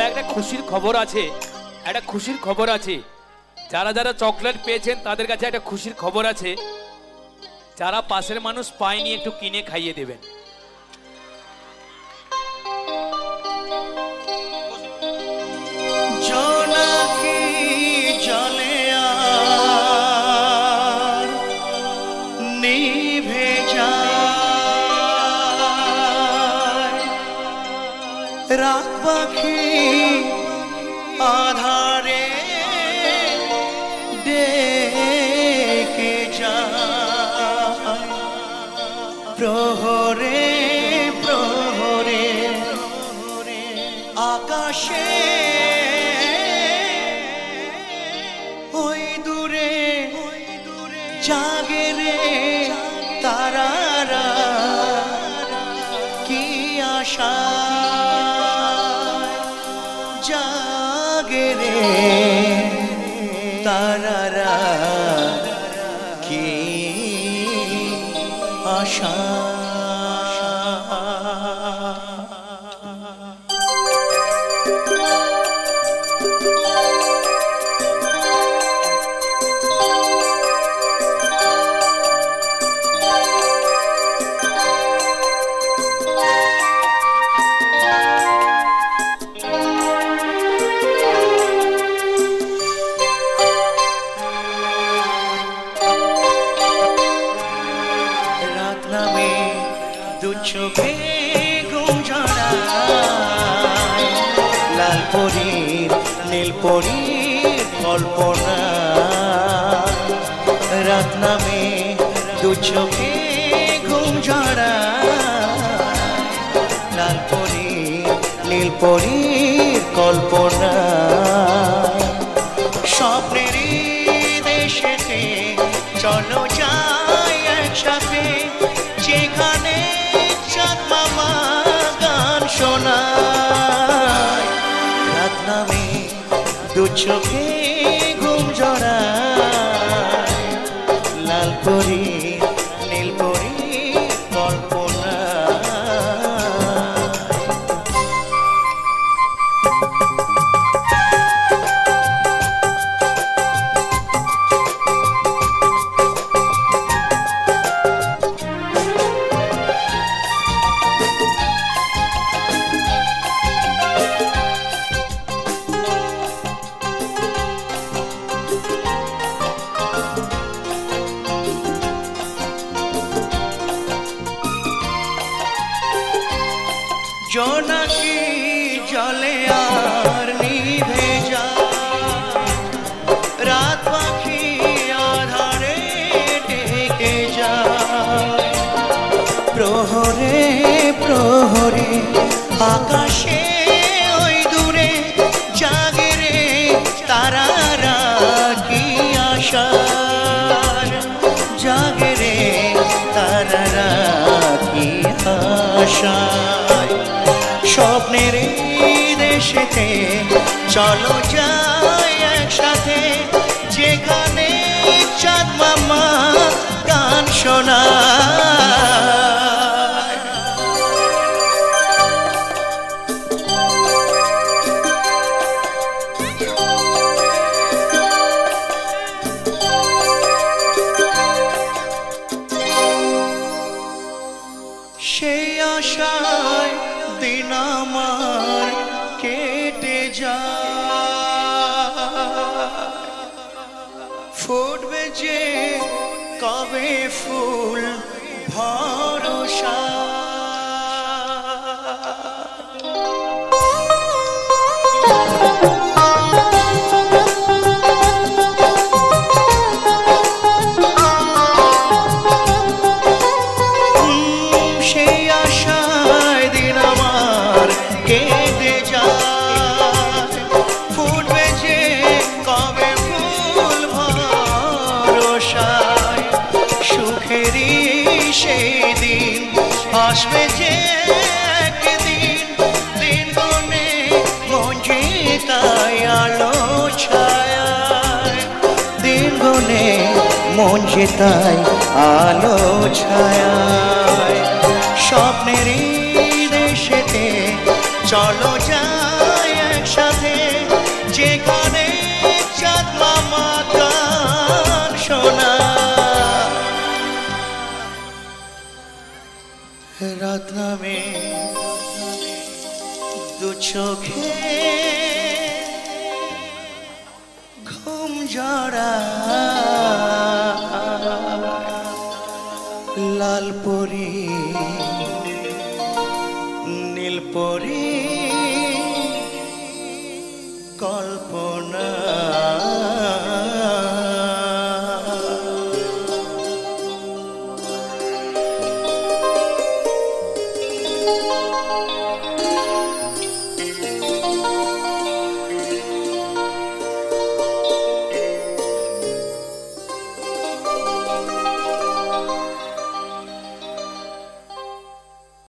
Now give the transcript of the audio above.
দাদা একটা খুশির খবর আছে, একটা খুশির খবর আছে। যারা যারা চকলেট পেয়েছেন তাদের কাছে একটা খুশির খবর আছে। যারা পাশের মানুষ পায়নি একটু কিনে খাইয়ে দেবেন। জোনাকি জলে আর নিভে যায়, রাত পাখি আধারে ডেকে যায়, প্রহরে প্রহরে আকাশে ওই দূরে জাগে রে তারারা, কি আশা জাগে রে তারারা, কি আশা। চোখে ঘুম ঝরায়, লাল পরীর নীল পরীর কল্পনা, রাত নামে দু চোখে ঘুম ঝরায়, লাল পরীর নীল পরীর কল্পনা, স্বপ্নেরই দেশেতে চলো যাই একসাথে, যেখানে মামা গান শোনায়, রাত নামে দু চোখে ঘুম ঝরায়, লাল পরী নীল পরী কল্পনা। জোনাকি জলে আর নিভে যায়, রাত পাখি আধারে ডেকে যায়, প্রহরে প্রহরে আকাশে ওই দূরে জাগে রে তারারা, কি আশা জাগে রে তারারা, কি আশা। স্বপ্নের দেশেতে চলো যাই একসাথে, যেখানে চাঁদ মামা গান শোনায়, সেই আশায় দিন আমার কেটে যায়, ফুটবে যে কবে ফুল ভরসা, সেই আশায় দিন আমার কেটে যায়, ফুটবে যে কবে ফুল ভরসায়, সুখেরই সেই দিন আসবে যে একদিন, দিন গুনে মন যে তাই আলো ছায়ায়, দিন গুনে মন যে তাই আলো ছায়ায়, স্বপ্নেরই দেশেতে চলো যাই একসাথে। রাত নামে দু চোখে ঘুম জড়া লাল পরি নীল পরি